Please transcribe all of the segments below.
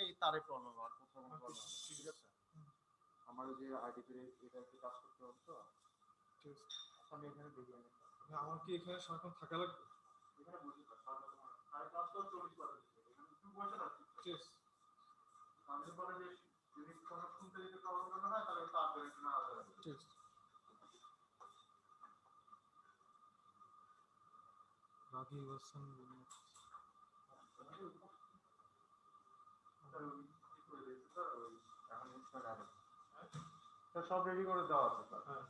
এই তারে প্রবলেম আর কোথাও কোনো প্রবলেম হবে ঠিক ঠিক আছে। আছে আমার যে আইডি পেয়ে এটা একটু কাজ করতে হবে তো ঠিক আছে। আমি এখানে দেখি আমি আমার কি এখানে সারাক্ষণ থাকা লাগবে? এখানে বুঝি না আর কাজ তো 24 ঘন্টা এখানে 2 বছর আছে ঠিক আছে। আমাদের পরে যে যদি কোনো শুনতে যদি প্রবলেম হয় তাহলে তার ধরে না আসবে ঠিক আছে। রাগি ওয়াসান সব রেডি করে দেওয়া আছে হ্যাঁ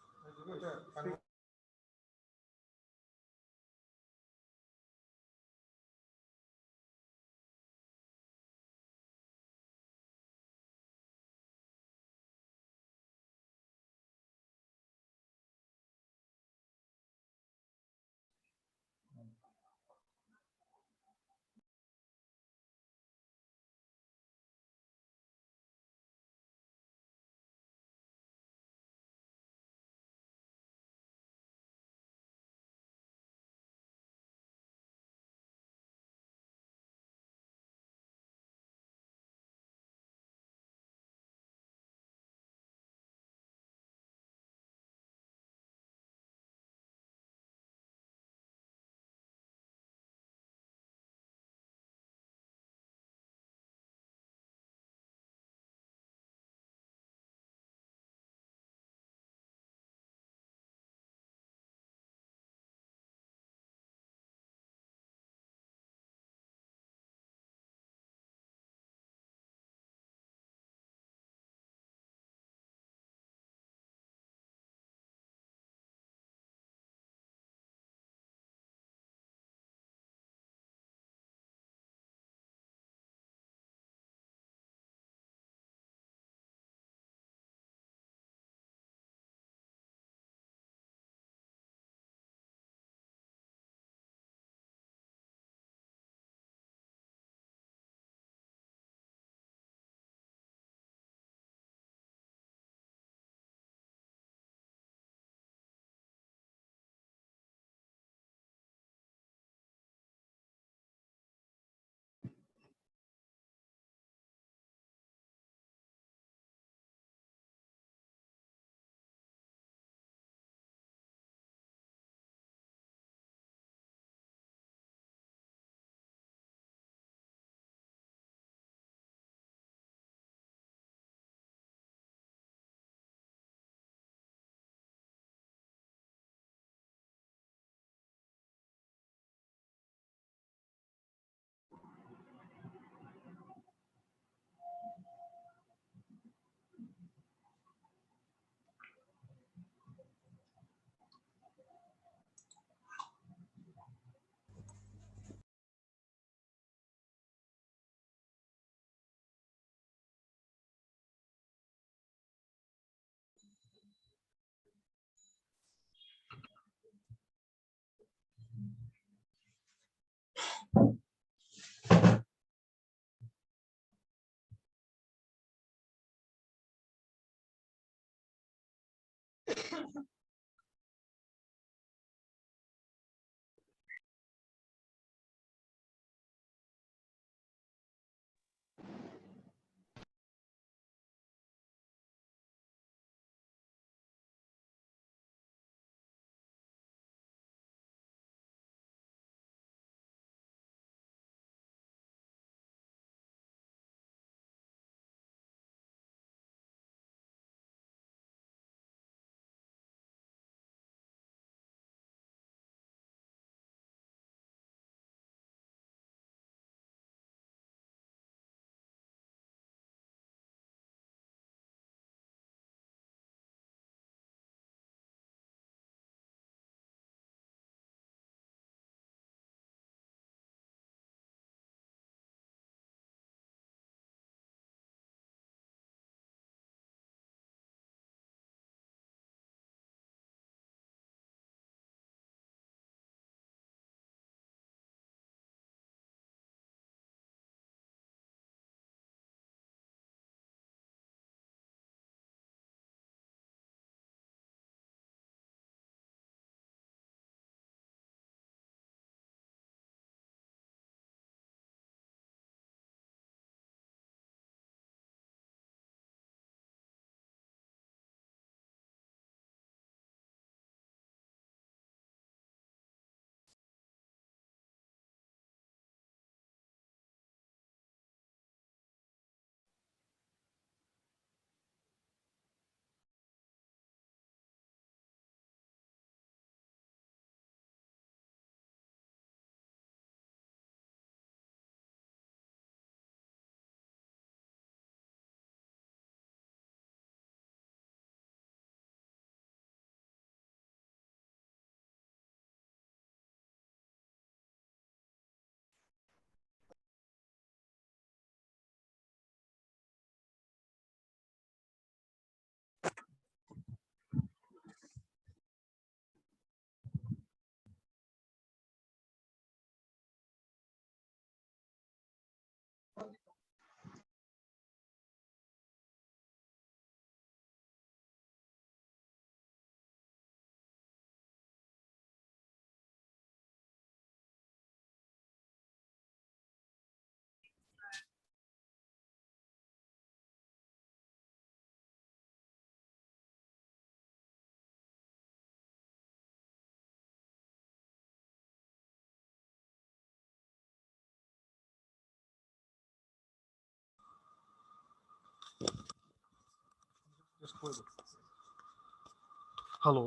হ্যালো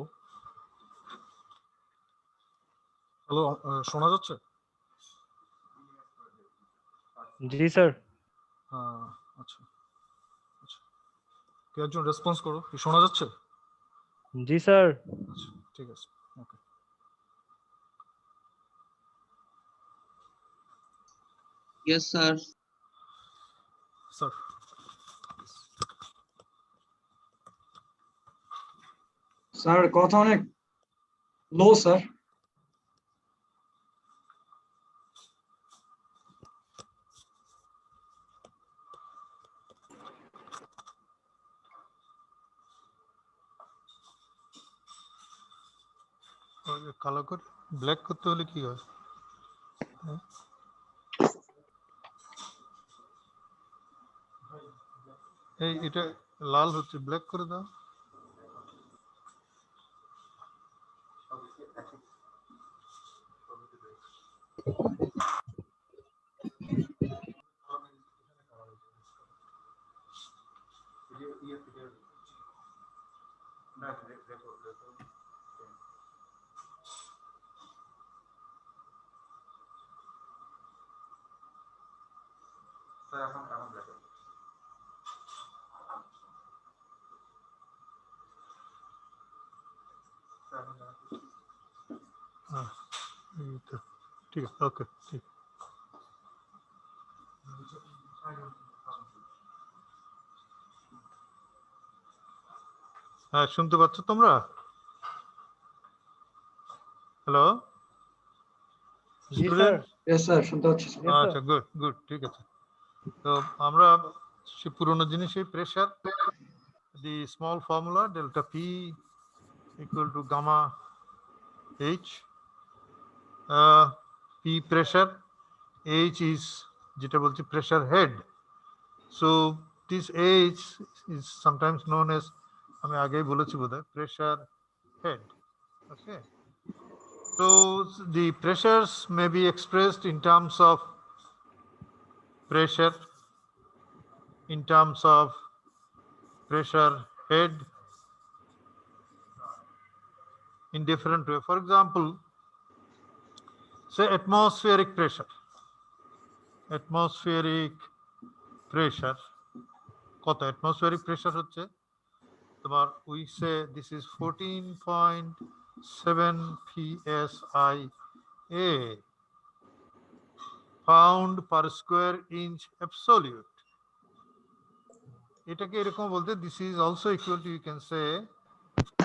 হ্যালো, শোনা যাচ্ছে? जी सर। হ্যাঁ, আচ্ছা আচ্ছা, কে একজন রেসপন্স করো, কি শোনা যাচ্ছে? जी सर। আচ্ছা, ঠিক আছে, ওকে। Yes, sir. স্যার, স্যার কথা অনেক লো স্যার। কালো করে ব্ল্যাক করতে হলে কি হয়? হ্যাঁ? এই এটা লাল হচ্ছে, ব্ল্যাক করে দাও। এখন ব্ল্যাক হ্যাঁ, এই তো, ঠিক আছে, ওকে, ঠিক। হ্যাঁ, শুনতে পাচ্ছ তোমরা? হ্যালো जी सर। স্টুডেন্ট? ইয়েস স্যার, শুনতে পাচ্ছি স্যার। Yes, sir. আচ্ছা, গুড গুড, ঠিক আছে। তো আমরা সে পুরোনো জিনিসই pressure, the small formula delta P equal to gamma H. P pressure, H is যেটা বলছি pressure head. So this H is sometimes known as, আমি আগেই বলেছি বোধহয়, pressure head. Okay. So the pressures may be expressed in terms of pressure, in terms of pressure head, in different way. For example, say atmospheric pressure. Atmospheric pressure, কত atmospheric pressure হচ্ছে তোমার, we say this is 14.7 psi pound per square inch absolute. এটাকে এরকম বলতে, this is also equal to, you can say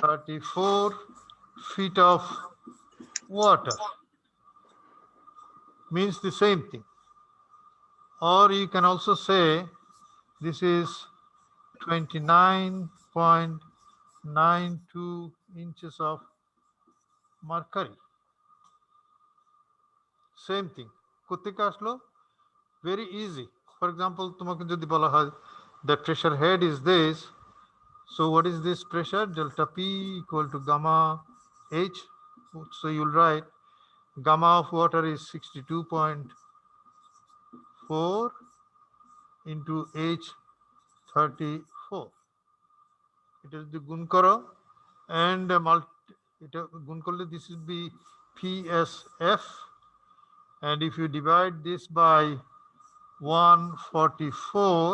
34 feet of water, means the same thing. Or you can also say this is 29.92 inches of mercury. Same thing. কোত্থেকে আসলো? Very easy. For example, তোমাকে যদি বলা হয় the pressure head is this, so what is this pressure? Delta P equal to gamma H. So you'll write gamma of water is 62.4 into H 34. এটা যদি গুণ করো and এটা গুণ করলে this would be PSF, and if you divide this by 144,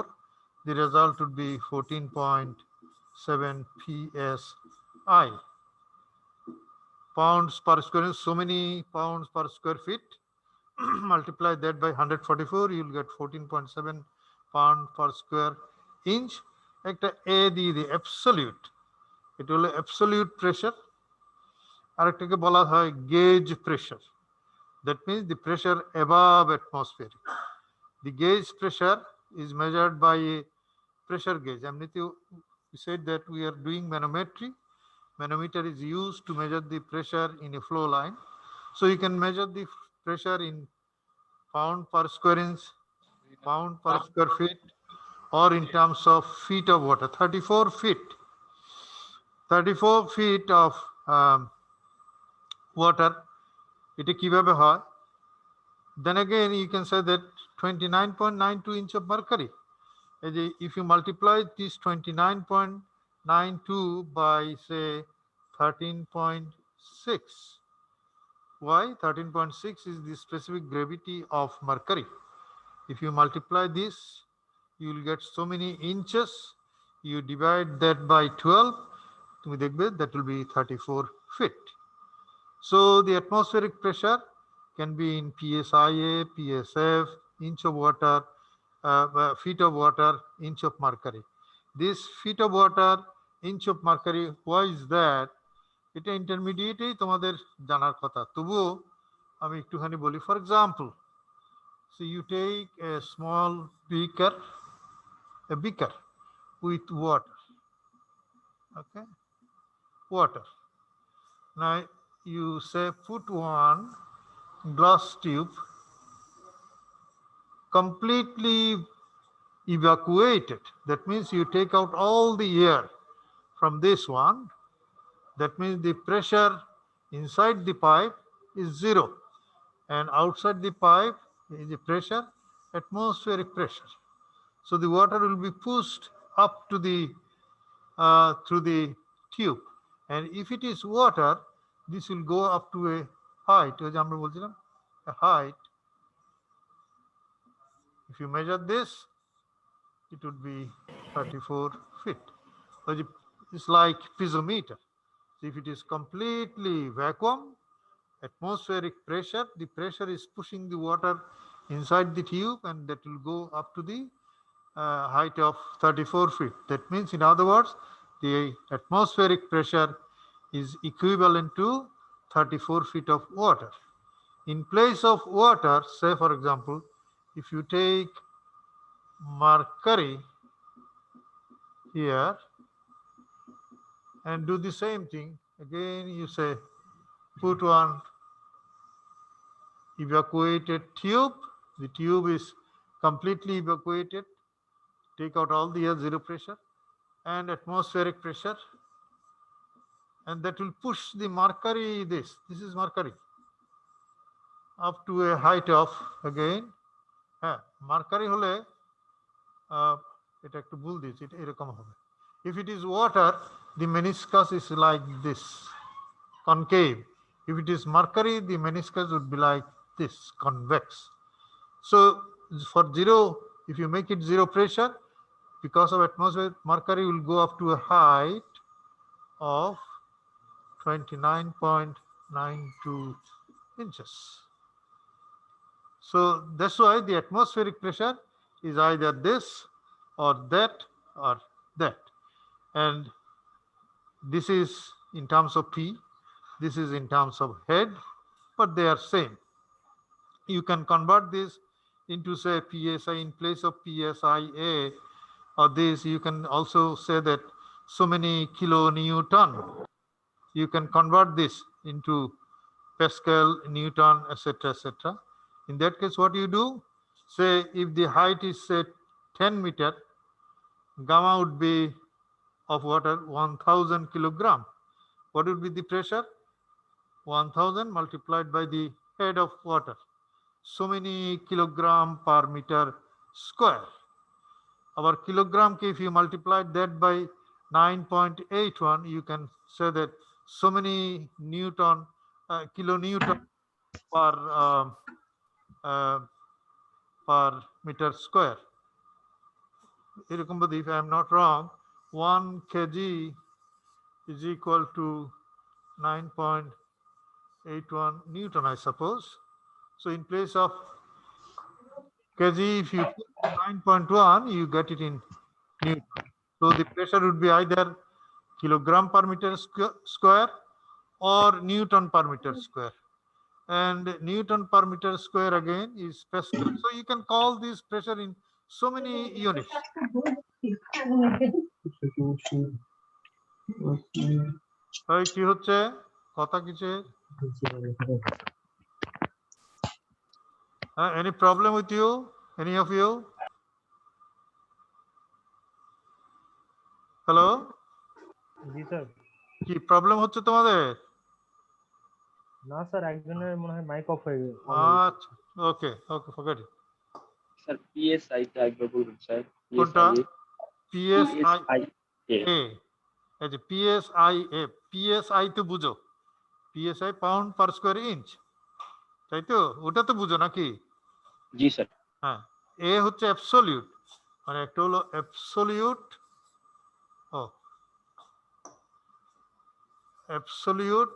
the result would be 14.7 psi. Pounds per square inch, so many pounds per square feet. Multiply that by 144, you'll get 14.7 pound per square inch. একটা A দিয়ে দিই, absolute. এটা হলো absolute pressure. আরেকটাকে বলা হয় gauge pressure. That means the pressure above atmosphere. The gauge pressure is measured by a pressure gauge. We said that we are doing manometry. Manometer is used to measure the pressure in a flow line. So you can measure the pressure in pound per square inch, pound per square feet, or in terms of feet of water. 34 feet. 34 feet of water. এটা কিভাবে হয়? Then again, you can say that 29.92 inch of mercury. If you multiply this 29.92 92 by say 13.6. Why? 13.6 is the specific gravity of Mercury. If you multiply this, you will get so many inches. You divide that by 12, that will be 34 feet. So the atmospheric pressure can be in PSIA, PSF, inch of water, feet of water, inch of mercury. This feet of water, inch of mercury, why is that? এটা ইন্টারমিডিয়েটেই তোমাদের জানার কথা, তবুও আমি একটুখানি বলি। For example, so you take a small beaker with water, okay, water. Now you say put one glass tube completely evacuated. That means you take out all the air from this one. That means the pressure inside the pipe is 0, and outside the pipe is the pressure, atmospheric pressure. So the water will be pushed up to the through the tube, and if it is water, this will go up to a height, a height. If you measure this, it would be 34 feet. It's like piezometer. So if it is completely vacuum, atmospheric pressure, the pressure is pushing the water inside the tube, and that will go up to the height of 34 feet. That means, in other words, the atmospheric pressure is equivalent to 34 feet of water. In place of water, say for example, if you take mercury here and do the same thing, again you say put one evacuated tube, the tube is completely evacuated, take out all the air, 0 pressure and atmospheric pressure, and that will push the mercury, this is mercury, up to a height of, again mercury hole এটা একটু ভুল দিয়েছি, এটা এরকম হবে। If it is water, the meniscus is like this, concave. If it is mercury, the meniscus would be like this, convex. So for 0, if you make it 0 pressure, because of atmosphere, mercury will go up to a height of 29.92 inches. So that's why the atmospheric pressure is either this or that or that. And this is in terms of P, this is in terms of head, but they are same. You can convert this into say PSI in place of PSIA, or this you can also say that so many kilonewton. You can convert this into Pascal, Newton, etc., etc. In that case, what you do, say if the height is say 10 meter, gamma would be of water 1000 kilogram. What would be the pressure? 1000 multiplied by the head of water, so many kilogram per meter square. Our kilogram, if you multiply that by 9.81, you can say that so many Newton, kilonewton per meter square. If I am not wrong, 1 kg is equal to 9.81 Newton, I suppose. So in place of kg, if you put 9.1, you get it in Newton. So the pressure would be either kilogram per meter square or Newton per meter square. And Newton per meter square again is Pascal. So you can call this pressure in so many units. কি হচ্ছে কথা কিছু? Any problem with you? Any of you? Hello? G sir. কি problem হচ্ছে তোমাদের? না sir, একজনের মনে হয় মাইক অফ হয়ে গেছে। আচ্ছা, ওকে ওকে, ফরগেট ইট। স্যার পিএসআই টা একবার বলুন স্যার। কোনটা? PSIA এই যে PSI PSI তো বুঝো, PSI pound per square inch, তাই তো? ওটা তো বুঝো নাকি? জি স্যার। হ্যাঁ, এ হচ্ছে অ্যাবসলিউট, মানে একটা হলো অ্যাবসলিউট, অ্যাবসলিউট,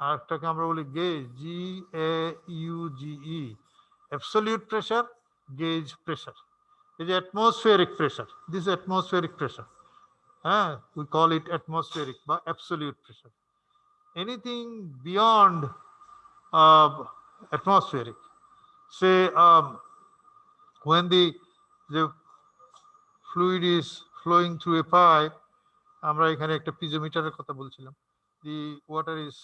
আর একটাকে আমরা বলি gauge, GAUGE, absolute pressure, gauge pressure. এই যে atmospheric pressure, this atmospheric pressure, হ্যাঁ, we call it atmospheric বা absolute pressure. Anything beyond atmospheric, say when the fluid is flowing through a pipe, আমরা এখানে একটা পিজোমিটারের কথা বলছিলাম, the water is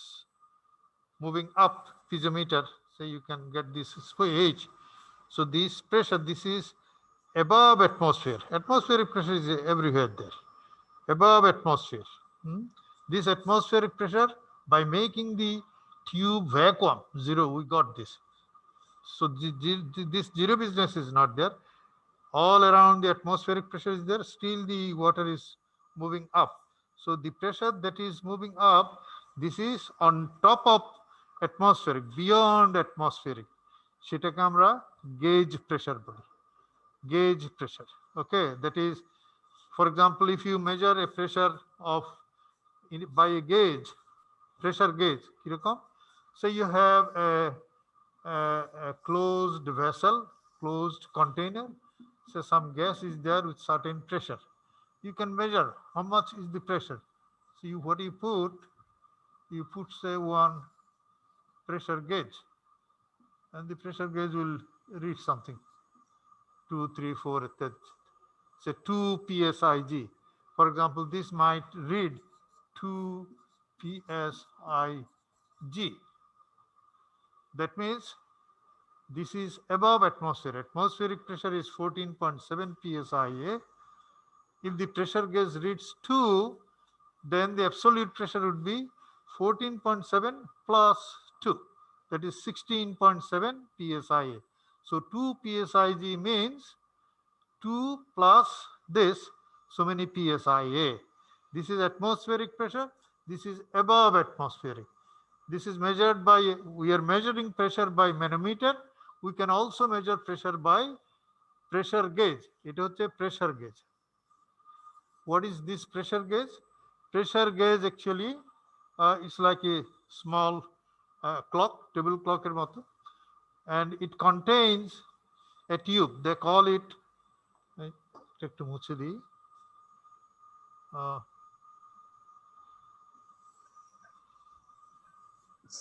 moving up piezometer, so you can get this H. So this pressure, this is above atmosphere. Atmospheric pressure is everywhere there, above atmosphere. This atmospheric pressure, by making the tube vacuum zero, we got this. So this zero business is not there. All around the atmospheric pressure is there, still the water is moving up. So the pressure that is moving up, this is on top of atmospheric, beyond atmospheric, সেটাকে আমরা gauge pressure বলি, gauge pressure. Okay, that is, for example, if you measure a pressure of by a gauge, pressure gauge, কিরকম? Say you have a closed vessel, closed container, so some gas is there with certain pressure. You can measure how much is the pressure. So what do you put say one pressure gauge, and the pressure gauge will read something 2, 3, 4, etc. Say 2 psig. For example, this might read 2 psig. That means this is above atmosphere. Atmospheric pressure is 14.7 psia. If the pressure gauge reads 2, then the absolute pressure would be 14.7 plus 2, that is 16.7 psia. So 2 psig means 2 plus this, so many psia. This is atmospheric pressure, this is above atmospheric. This is measured by, we are measuring pressure by manometer. We can also measure pressure by pressure gauge. It is a pressure gauge. What is this pressure gauge? Pressure gauge actually is like a small clock, table clock, and it contains a tube. They call it, একটু মুছে দিই,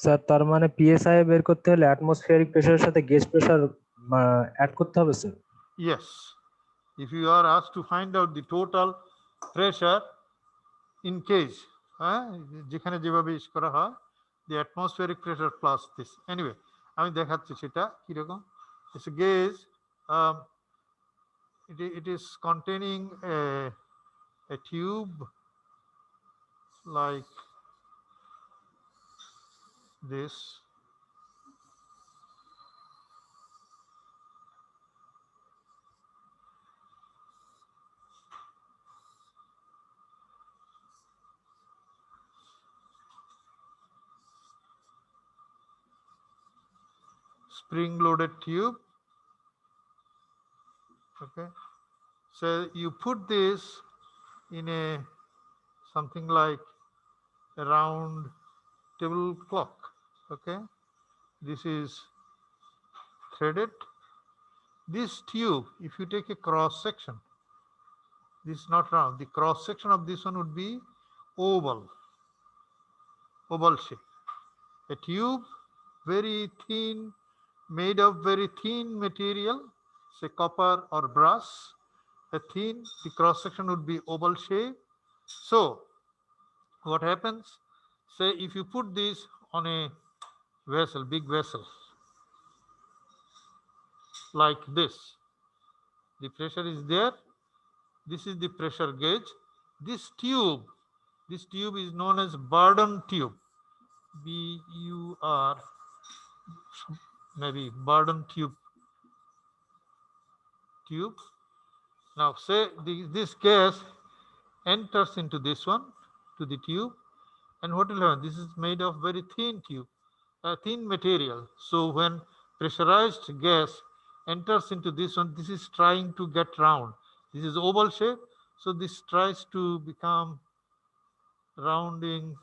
sir তার মানে PSI বের করতে হলে atmospheric প্রেসারের সাথে গেজ প্রেসার অ্যাড করতে হবে sir? Yes, if you are asked to find out the total pressure in case, যেখানে যেভাবে ইউজ করা হয়, the atmospheric pressure plus this. Anyway, আমি দেখাচ্ছি সেটা কিরকম. It's a gauge. It is containing a tube like this. Spring loaded tube. Okay, so you put this in a something like a round table clock. Okay, this is threaded. This tube, if you take a cross section, this is not round, the cross section of this one would be oval shape. A tube very thin, made of very thin material, say copper or brass, the cross section would be oval shape. So what happens, say if you put this on a vessel, big vessel like this, the pressure is there, this is the pressure gauge. This tube is known as Bourdon tube, BUR, maybe Bourdon tube. Now say this gas enters into this one, to the tube, and what will happen? This is made of very thin tube, thin material. So when pressurized gas enters into this one, this is trying to get round. This is oval shape, so this tries to become rounding,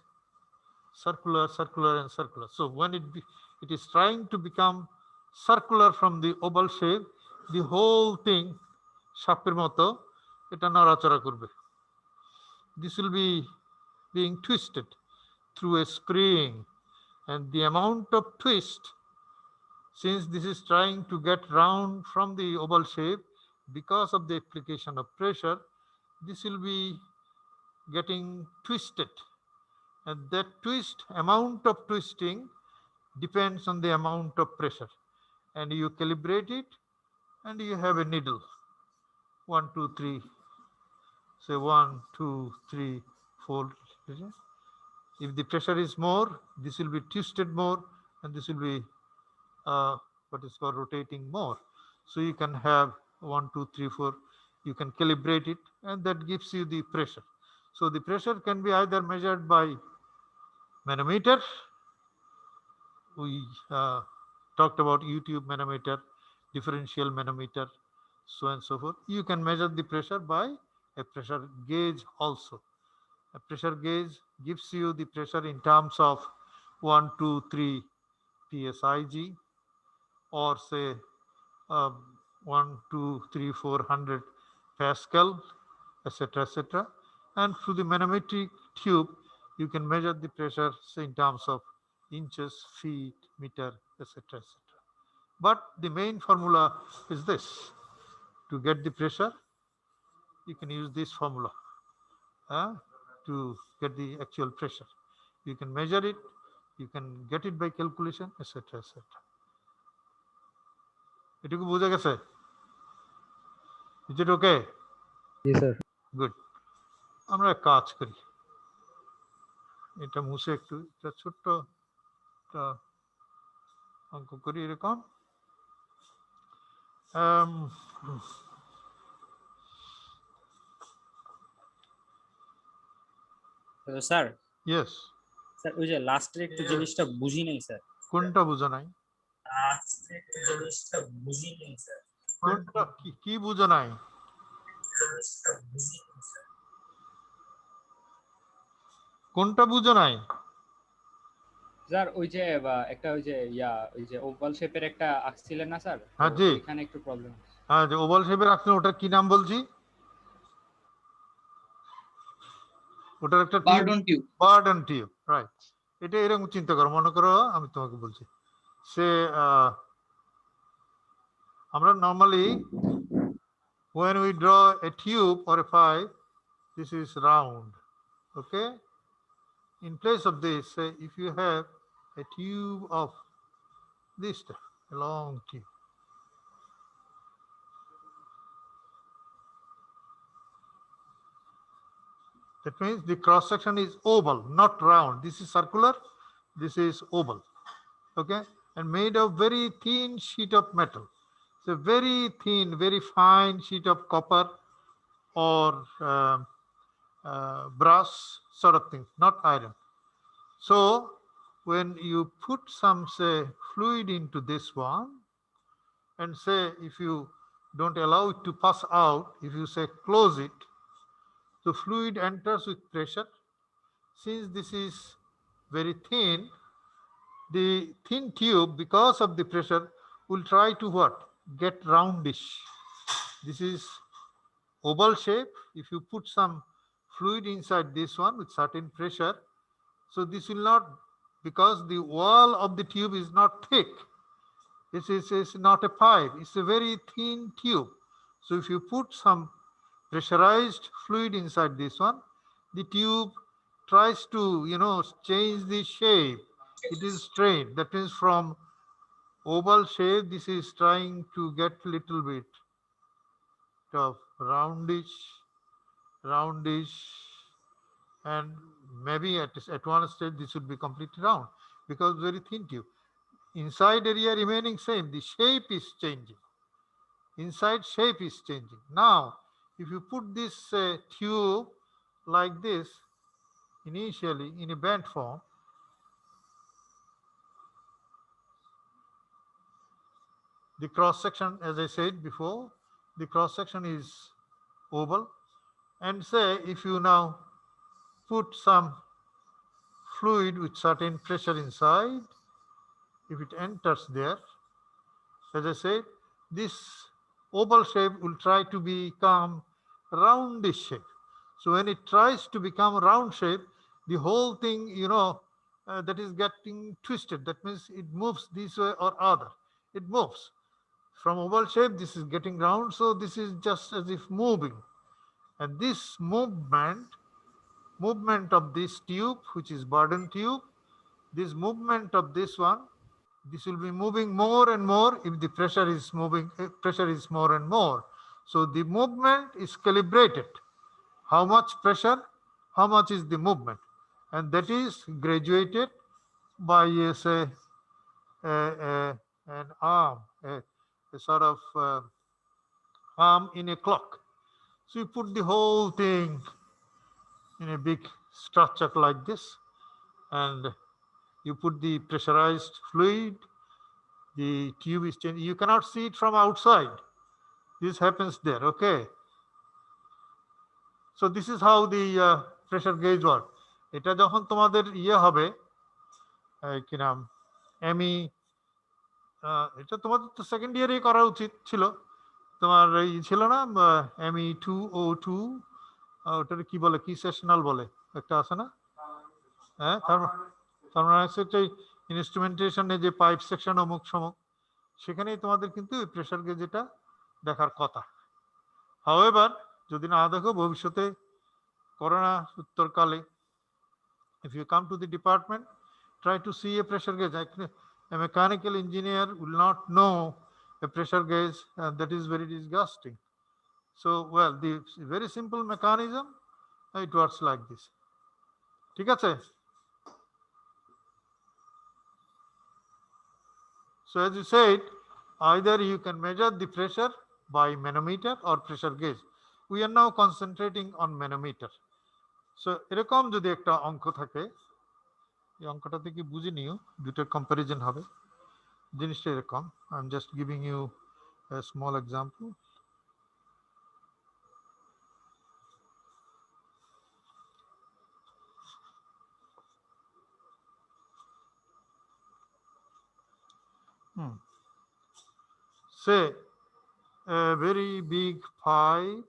circular, circular, and circular. So when it is trying to become circular from the oval shape, the whole thing সাপের মতো এটা নড়াচড়া করবে. This will be being twisted through a spring, and the amount of twist, since this is trying to get round from the oval shape because of the application of pressure, this will be getting twisted, and that amount of twisting depends on the amount of pressure, and you calibrate it, and you have a needle 1 2 3, say 1 2 3 4. If the pressure is more, this will be twisted more, and this will be what is called rotating more. So you can have 1 2 3 4, you can calibrate it, and that gives you the pressure. So the pressure can be either measured by manometer. We talked about YouTube manometer, differential manometer, so and so forth. You can measure the pressure by a pressure gauge also. A pressure gauge gives you the pressure in terms of 1 2 3 psig, or say 1 2 3 400 Pascal, etc., etc. And through the manometric tube, you can measure the pressure, say, in terms of inches, feet, meter, etc., etc. But the main formula is this. To get the pressure, you can use this formula to get the actual pressure. You can measure it, you can get it by calculation, etc., etc. এটুকু বোঝা গেছে? Is it okay? Yes, sir. Good. আমরা এক কাজ করি, এটা মুছে একটু একটা ছোট্ট একটা অঙ্ক করি এরকম. Sir Yes. স্যার ওই যে লাস্টের একটু জিনিসটা বুঝি নাই স্যার। কোনটা বুঝো নাই? লাস্টের একটু জিনিসটা বুঝি নাই স্যার। কোনটা কি বুঝো নাই? কোনটা বুঝো নাই? স্যার ওই যে একটা ওই যে ওভাল শেপের একটা আঁকছিলেন না স্যার? হ্যাঁ জি। এখানে একটু প্রবলেম। হ্যাঁ, যে ওভাল শেপের আঁকছিলেন, ওটার কি নাম বলছি? ওটার একটা বার্ডন টিউব, রাইট। এটা এরকম চিন্তা করো, মনে করো আমি তোমাকে বলছি, সে আমরা normally when we draw a tube or a pipe, this is round, okay? In place of this, say if you have a tube of this type, a long tube, that means the cross section is oval, not round. This is circular, this is oval, okay, and made of very thin sheet of metal. It's a very thin, very fine sheet of copper or brass sort of thing, not iron. So when you put some, say, fluid into this one, and say if you don't allow it to pass out, if you say close it, the fluid enters with pressure. Since this is very thin, the thin tube, because of the pressure, will try to what? Get roundish. This is oval shape. If you put some fluid inside this one with certain pressure, so this will not, because the wall of the tube is not thick. This is not a pipe, it's a very thin tube. So if you put some pressurized fluid inside this one, the tube tries to, change the shape. It is strained. That means from oval shape, this is trying to get little bit of roundish, and maybe at one stage this would be completely round because very thin tube. Inside area remaining same, the shape is changing. Inside shape is changing. Now, if you put this tube like this initially in a band form, the cross section, as I said before, the cross section is oval, and say if you now put some fluid with certain pressure inside, if it enters there, as I said, this oval shape will try to become roundish shape. So when it tries to become round shape, the whole thing, that is getting twisted. That means it moves this way or other. It moves. From oval shape, this is getting round, so this is just as if moving. And this movement of this tube, which is Bourdon tube, this movement of this one, this will be moving more and more if the pressure is moving, pressure is more and more. So the movement is calibrated. How much pressure, how much is the movement? And that is graduated by, say, an arm, a sort of arm in a clock. So you put the whole thing in a big structure like this, and you put the pressurized fluid, the tube is changing. You cannot see it from outside. This happens there, okay? So this is how the pressure gauge works. এটা যখন তোমাদের ইয়ে হবে, কি নাম, এটা তোমাদের তো সেকেন্ড ইয়ারেই করা উচিত ছিল। তোমার এই ছিল না ME2O2, ওটার কি বলে, কি সেশনাল বলে একটা আছে না? হ্যাঁ, থার্মোডাইনামিক্স ইনস্ট্রুমেন্টেশনে যে পাইপ সেকশন অমুক সমুক, সেখানেই তোমাদের কিন্তু প্রেসার গেজ এটা দেখার কথা। হাউএভার যদি না দেখো ভবিষ্যতে corona উত্তরকালে, if you come to the department, try to see a pressure gauge. A mechanical engineer will not know a pressure gauge, and that is very disgusting. So, well, the very simple mechanism, it works like this. ঠিক আছে? So as you said, either you can measure the pressure by manometer or pressure gauge. We are now concentrating on manometer. So এরকম যদি একটা অঙ্ক থাকে, এই অঙ্কটা থেকে বুঝে নিও, দুটোর কম্পারিজন হবে। জিনিসটা এরকম, I am just giving you a small example. Say a very big pipe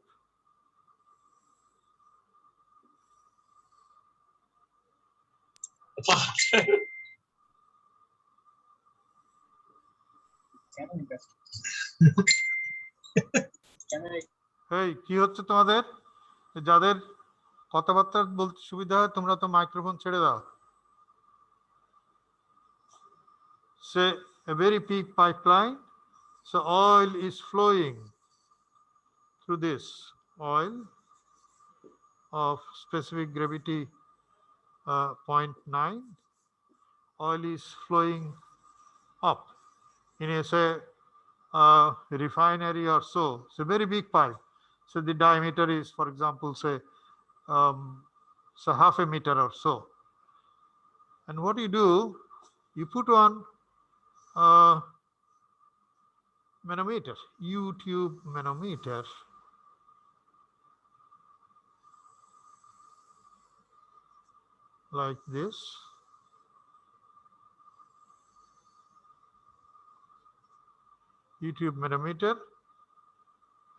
এই কি হচ্ছে তোমাদের? যাদের কথাবার্তা বলতে সুবিধা হয় তোমরা তো মাইক্রোফোন ছেড়ে দাও। Say a very big pipeline, so oil is flowing through this, oil of specific gravity 0.9, oil is flowing up in a, say, refinery or so. It's a very big pipe. So the diameter is, for example, say, so half a meter or so. And what you do, you put on manometer, U-tube manometer. Like this. U-tube manometer,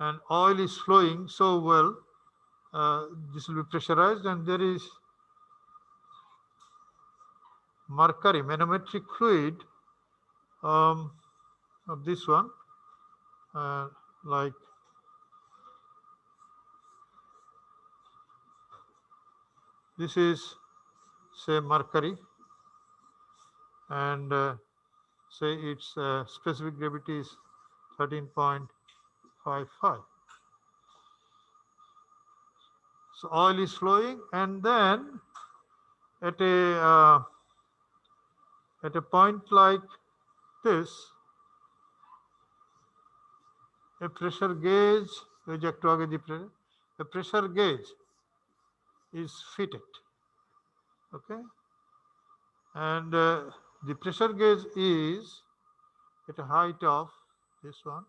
and oil is flowing so well, this will be pressurized, and there is mercury, manometric fluid of this one, like this is, say, mercury, and say its specific gravity is 13.55. So oil is flowing, and then at a point like this, a pressure gauge, a pressure gauge is fitted. Okay, and the pressure gauge is at a height of this one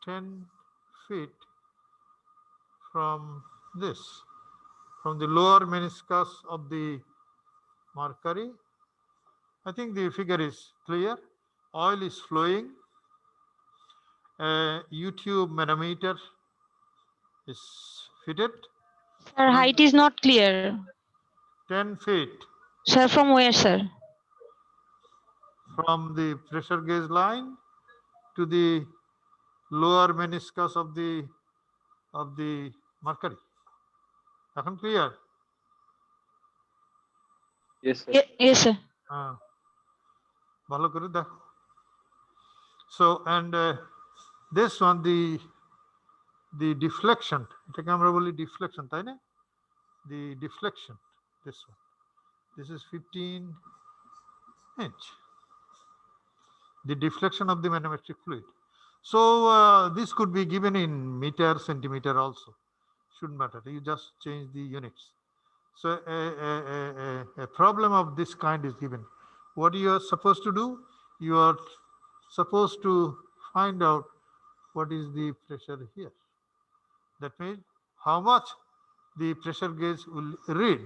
10 feet from this, from the lower meniscus of the mercury. I think the figure is clear. Oil is flowing. A U-tube manometer is fitted. Sir, height is not clear. 10 feet Sir, from where, sir? from the pressure gauge line to the lower meniscus of the mercury. এখন clear? Yes, sir. Yes, sir. ভালো করে দেখো. So, and this one, the deflection, এটাকে আমরা বলি deflection, তাই না? The deflection, this one, this is 15 inch, the deflection of the manometric fluid. So this could be given in meter, centimeter also, shouldn't matter, you just change the units. So a problem of this kind is given. What you are supposed to do, you are supposed to find out what is the pressure here. That means how much the pressure gauge will read.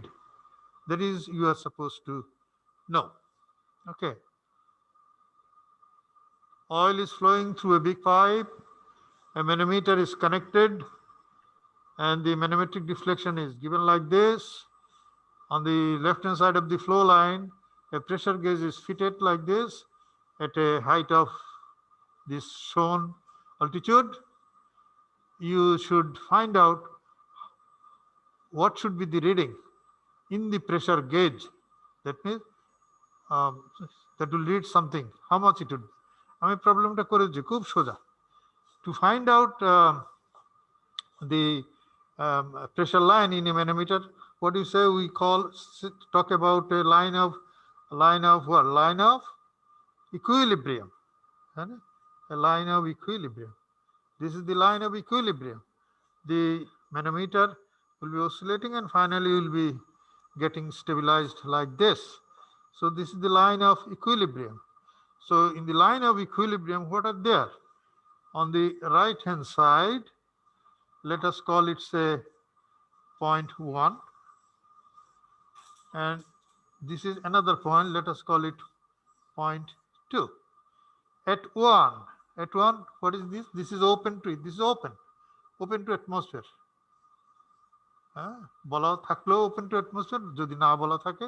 That is, you are supposed to know. Okay. Oil is flowing through a big pipe. A manometer is connected, and the manometric deflection is given like this. On the left-hand side of the flow line, a pressure gauge is fitted like this at a height of this shown altitude. You should find out what should be the reading in the pressure gauge. That means that will read something, how much it would be. আমি প্রবলেমটা করেছি খুব সোজা. To find out the pressure line in a manometer, what do you say? We talk about a line of what? Line of equilibrium. A line of equilibrium. This is the line of equilibrium. The manometer will be oscillating and finally will be getting stabilized like this. So this is the line of equilibrium. So in the line of equilibrium, what are there? On the right hand side, let us call it say 0.1, and this is another point, let us call it 0.2. At 1, what is this? This is open to it. This is open to atmosphere. বলা থাকলেও open to atmosphere, যদি না বলা থাকে,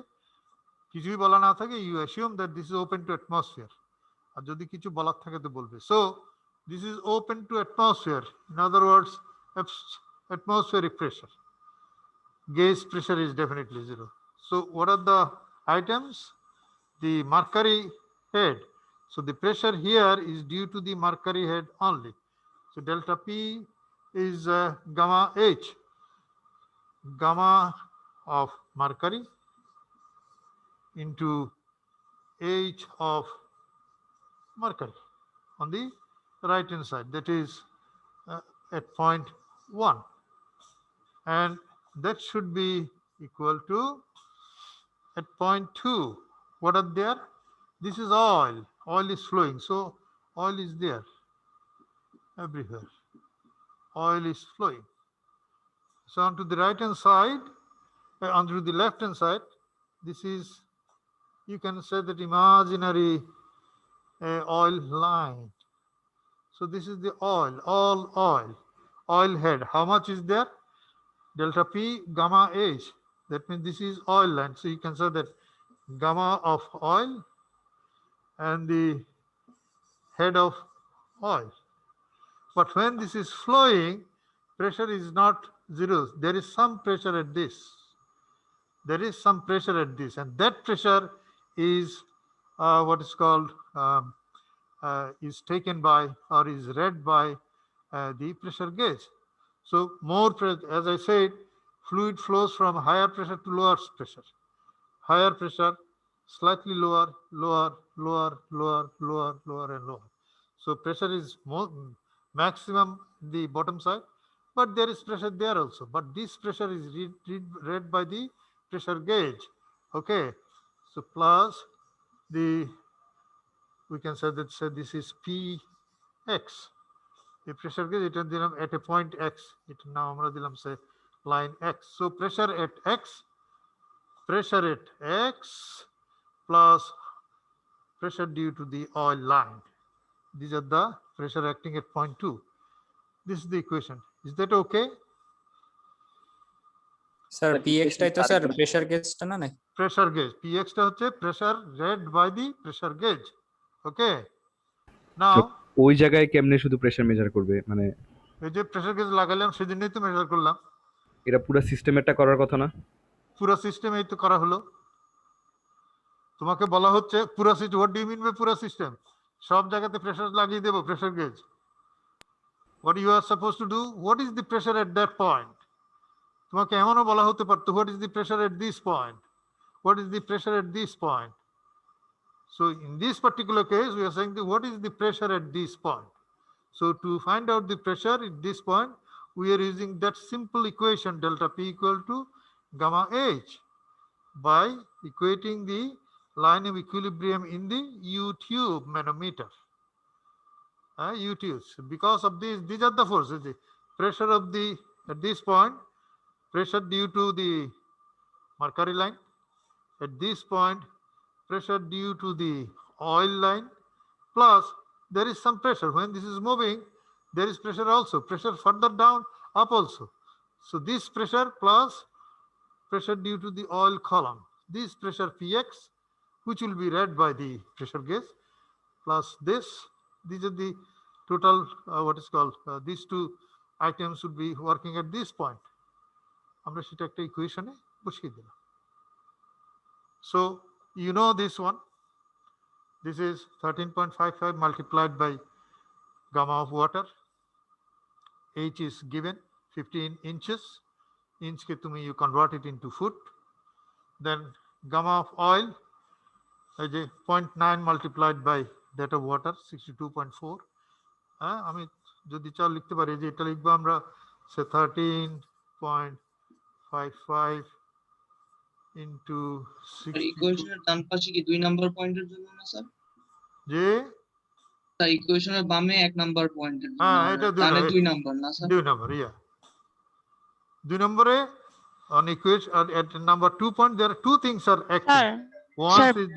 কিছুই বলা না থাকে, you assume that this is open to atmosphere. আর যদি কিছু বলার থাকে তো বলবে. So this is open to atmosphere. In other words, atmospheric pressure. Gauge pressure is definitely 0. So what are the items? The mercury head. So the pressure here is due to the mercury head only. So delta P is gamma H. Gamma of mercury into H of mercury on the right hand side, that is at 0.1, and that should be equal to at 0.2. What are there? This is oil. Oil is flowing, so oil is there everywhere. Oil is flowing. So onto the right hand side, onto the left hand side, this is, you can say that imaginary oil line. So this is the oil, all oil head. How much is there? Delta P gamma H. That means this is oil line. So you can say that gamma of oil and the head of oil. But when this is flowing, pressure is not 0. There is some pressure at this. There is some pressure at this, and that pressure is what is called is taken by or is read by the pressure gauge. So more, as I said, fluid flows from higher pressure to lower pressure. Higher pressure, slightly lower, and lower. So pressure is more maximum the bottom side, but there is pressure there also. But this pressure is read by the pressure gauge. Okay, so plus the, we can say that this is Px. The pressure gauge এটা দিলাম at a point x, এটা নাও আমরা দিলাম say line x. So pressure at x plus pressure due to the oil line. These are the pressure acting at point 2. This is the equation. Is that okay? Sir px টাই তো sir pressure গেজটা না নাকি? Pressure gauge. Px টা হচ্ছে pressure read by the pressure gauge. Okay. Now ওই জায়গায় কেমনে শুধু pressure measure করবে, মানে এই যে প্রেসার গেজ লাগালাম সেদিনই তো মেজার করলাম। এটা পুরো সিস্টেমেরটা করার কথা না? পুরো সিস্টেম এই তো করা হলো। তোমাকে বলা হচ্ছে পুরো system, what do you mean by পুরো সিস্টেম? সব জায়গাতে প্রেসার লাগিয়ে দেব pressure gauge. What you are suppose to do, what is the pressure at that point? তোমাকে এমনও বলা হতে পারতো what is the pressure at this point, what is the pressure at this point. So in this particular case, we are saying what is the pressure at this point. So to find out the pressure at this point, we are using that simple equation delta P equal to gamma H by equating the line of equilibrium in the U-tube manometer. U-tubes. Because of these are the forces. The pressure of the, at this point, pressure due to the mercury line. At this point, pressure due to the oil line, plus there is some pressure. When this is moving, there is pressure also. Pressure further down, up also. So this pressure plus pressure due to the oil column. This pressure Px, which will be read by the pressure gauge, plus this. These are the total, what is called, these two items should be working at this point. আমরা সেটা একটা ইকুয়েশনে বসিয়ে দিলাম। So you know this one. This is 13.55 multiplied by gamma of water. H is given 15 inches. Inch ke tumi you convert it into foot. Then gamma of oil, 0.9 multiplied by that of water, 62.4. আমি যদি চাও লিখতে পারি যে এটা লিখবো আমরা সে 13.55 into 62. ইকুয়েশনের ডান পাশে কি 2 নাম্বার পয়েন্টের জন্য না স্যার? যে স্যার ইকুয়েশনের বামে 1 নাম্বার পয়েন্টের জন্য। হ্যাঁ এটা ডানে 2 নাম্বার না স্যার? 2 number, yeah. 2 নম্বরে on equation at number 2 point there are two things are acting. One is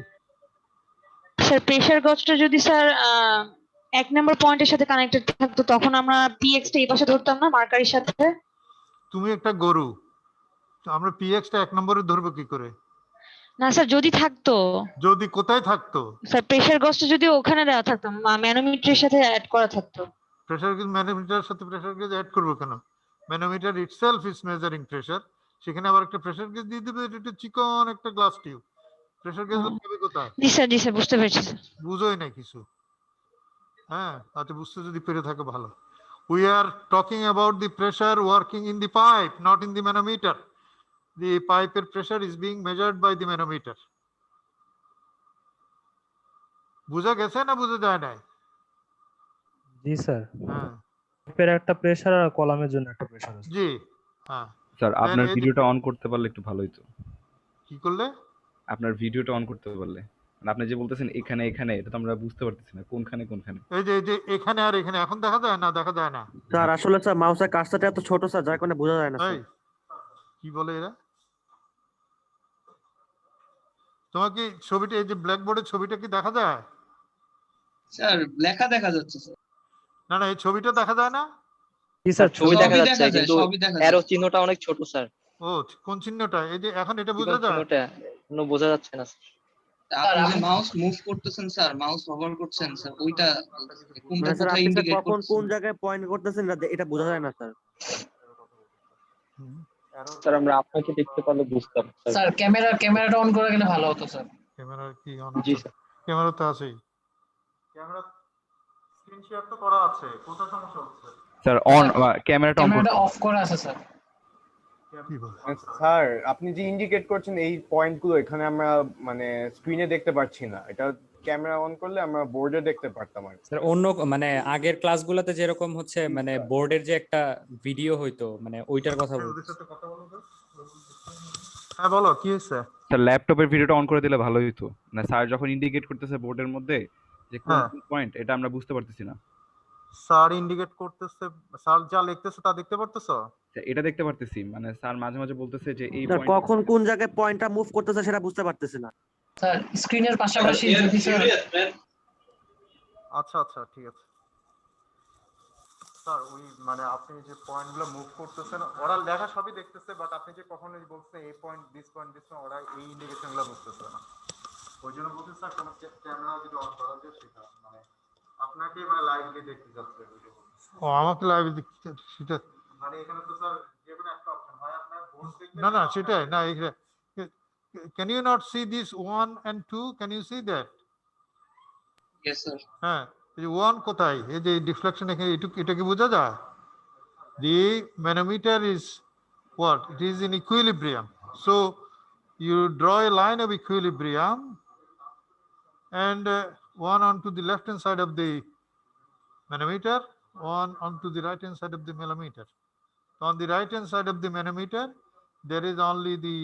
sir pressure গজটা যদি স্যার 1 নাম্বার পয়েন্টের সাথে কানেক্টেড থাকতো তখন আমরা px টা এই পাশে ধরতাম না মার্কারির সাথে? তুমি একটা গরু, আমরা px টা 1 নম্বরে ধরবো কি করে? না স্যার যদি থাকতো। যদি কোথায় থাকতো? স্যার প্রেসার গজটা যদি ওখানে দেওয়া থাকতো ম্যানোমিটারের সাথে অ্যাড করা থাকতো। প্রেসার গেজ ম্যানোমিটারের সাথে প্রেসার গেজ অ্যাড করব কেন? Manometer itself is measuring pressure, সেখানে আবার একটা প্রেসার গেজ দিয়ে দিবে, এটা একটা চিকন একটা গ্লাস টিউব। প্রেসার গেজ হবে কোথায়? জি স্যার বুঝতে পেরেছি স্যার। বুঝোই না কিছু। হ্যাঁ, আচ্ছা বুঝতে যদি পেরে থাকে ভালো। We are talking about the pressure working in the pipe, not in the manometer. The pipe pressure is being measured by the manometer. বুঝা গেছে না বুঝা যায় না? জি স্যার। হ্যাঁ, পাইপের একটা প্রেসার আর কলামের জন্য একটা প্রেসার আছে। জি হ্যাঁ। স্যার আপনার ভিডিওটা অন করতে পারলে একটু ভালো হতো। কি করলে? আপনার ভিডিওটা অন করতে পারলে, মানে আপনি যে বলতেছেন এখানে এখানে, এটা তো আমরা বুঝতে পারতেছি না কোনখানে কোনখানে। এই যে এখানে আর এখানে এখন দেখা যায় না? দেখা যায় না স্যার। আসলে স্যার মাউসের কাজটা এত ছোট স্যার, যার কারণে বোঝা যায় না স্যার। কি বলে এরা? তোমাকে ছবিটা, এই যে ব্ল্যাকবোর্ডের ছবিটা কি দেখা যায়? স্যার লেখা দেখা যাচ্ছে স্যার। না এই ছবিটা দেখা যায় না? জি স্যার ছবি দেখা যাচ্ছে কিন্তু সবই দেখা যাচ্ছে। অ্যারো চিহ্নটা অনেক ছোট স্যার। ও কোন চিহ্নটা? এই যে এখন এটা বোঝা যায়? চিহ্নটা কোনো বোঝা যাচ্ছে না স্যার। আপনি যে মাউস মুভ করতেছেন স্যার, মাউস হভার করছেন স্যার, ওইটা কোনটা স্যার কোথায় আপনি ইন্ডিকেট কখন করতেছেন? কোন জায়গায় পয়েন্ট করতেছেন এটা বোঝা যায় না স্যার। স্যার আমরা আপনাকে দেখতে পারলে বুঝতাম স্যার। ক্যামেরাটা অন করে গেলে ভালো হতো স্যার। ক্যামেরা কি অন জি আছে? স্যার। ক্যামেরা তো আছেই। ক্যামেরা স্ক্রিন শেয়ার তো করা আছে, কোথায় সমস্যা হচ্ছে? স্যার অন ক্যামেরাটা অন ক্যামেরাটা অফ করা আছে স্যার। কি বলে? স্যার আপনি যে ইন্ডিকেট করছেন এই পয়েন্টগুলো এখানে আমরা মানে স্ক্রিনে দেখতে পাচ্ছি না, এটা ক্যামেরা অন করলে আমরা বোর্ডে দেখতে পারতাম আর কি। স্যার অন্য মানে আগের ক্লাসগুলোতে যেরকম হচ্ছে মানে বোর্ডের যে একটা ভিডিও হইতো মানে ওইটার কথা বলছি। ওদের সাথে কথা বলো তো। হ্যাঁ বলো কি হয়েছে? স্যার ল্যাপটপের ভিডিওটা অন করে দিলে ভালো হতো না, স্যার যখন ইন্ডিকেট করতেছে বোর্ডের মধ্যে যে কোন হ্যাঁ। পয়েন্ট, এটা আমরা বুঝতে পারতেছি না। স্যার ইন্ডিকেট করতেছে, স্যার যা লিখতেছে তা দেখতে পারতেছো? এটা দেখতে পারতেছি, মানে স্যার মাঝে মাঝে বলতেছে যে এই স্যার পয়েন্ট কখন কোন জায়গায় পয়েন্টটা মুভ করতেছে সেটা বুঝতে পারতেছি না। স্যার স্ক্রিনের পাশাপাশি যদি স্যার আচ্ছা আচ্ছা ঠিক আছে স্যার। ওই মানে আপনি যে পয়েন্টগুলো মুভ করতেছেন ওরা লেখা সবই দেখতেছে, বাট আপনি যে কখন বলছেন এই পয়েন্ট দিস পয়েন্ট ওরা এই ইন্ডিকেশনগুলো বুঝতেছে না। ওই জন্য বলছি স্যার কোনো ক্যামেরা যদি অন করা যায় সেটা মানে আপনাকে মানে লাইভলি দেখতে যাচ্ছে। ও আমাকে লাইভলি দেখতে সেটা মানে এখানে তো স্যার যে কোনো একটা অপশন হয় আপনার বোর্ড দেখতে না না সেটাই না। Can you not see this 1 and 2? Can you see that? Yes sir. হ্যাঁ এই 1 কোথায়? এই যে ডিফ্লেকশন এখানে এটা কি বোঝা যায়? The manometer is what? It is in equilibrium. So you draw a line of equilibrium and one onto the left hand side of the manometer, one onto the right hand side of the millimeter. On the right hand side of the manometer, there is only the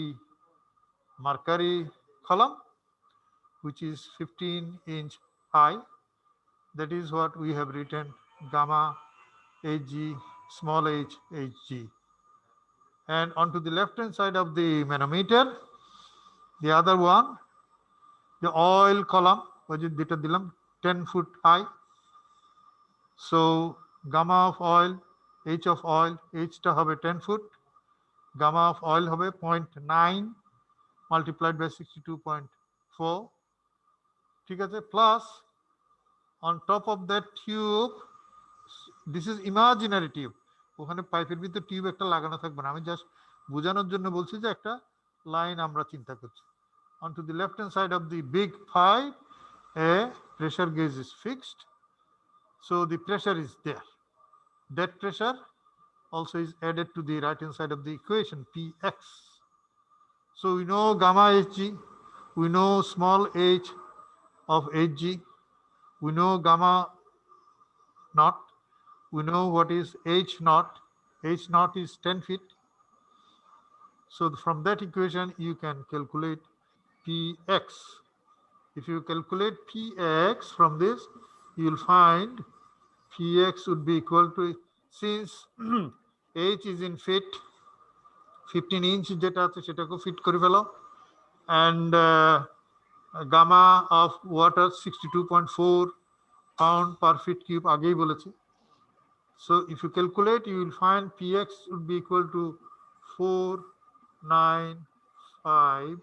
mercury column, which is 15-inch high. That is what we have written, gamma Hg, small h, Hg. And onto the left hand side of the manometer, the other one, the oil column, which is 10 foot high. So gamma of oil, h of oil, h ta hobe 10 foot, gamma of oil hobe 0.9 multiplied by 62.4. ঠিক আছে, plus on top of that tube, this is imaginary tube. ওখানে পাইপের ভিতর tube একটা লাগানো থাকবে না, আমি জাস্ট বোঝানোর জন্য বলছি যে একটা লাইন আমরা চিন্তা করছি। onto the left hand side of the big pipe, a pressure gauge is fixed, so the pressure is there. That pressure also is added to the right hand side of the equation, Px. So we know gamma Hg, we know small h of Hg, we know gamma naught, we know what is h naught. H naught is 10 feet. So from that equation you can calculate Px. If you calculate Px from this, you will find Px would be equal to, since h is in feet, 15 inch যেটা আছে সেটাকে fit করে ফেলো, and gamma of water 62.4 pound per feet cube আগেই বলেছি। So if you calculate, you will find Px would be equal to 495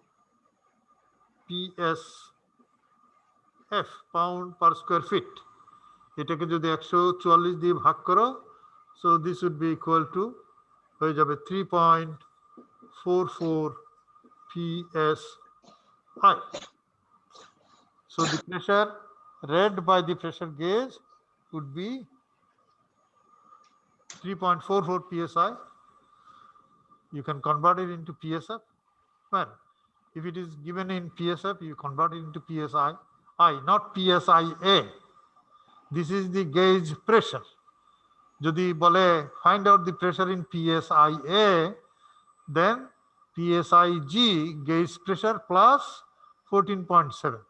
PSF, pound per square feet. এটাকে যদি 144 দিয়ে ভাগ করো, so this would be equal to হয়ে যাবে 3.44 PSI. So the pressure read by the pressure gauge would be 3.44 PSI. You can convert it into PSF. Well, if it is given in PSF, you convert it into PSI, not PSIA. This is the gauge pressure. Jodi bole find out the pressure in PSIA, then PSIG, gauge pressure plus 14.7.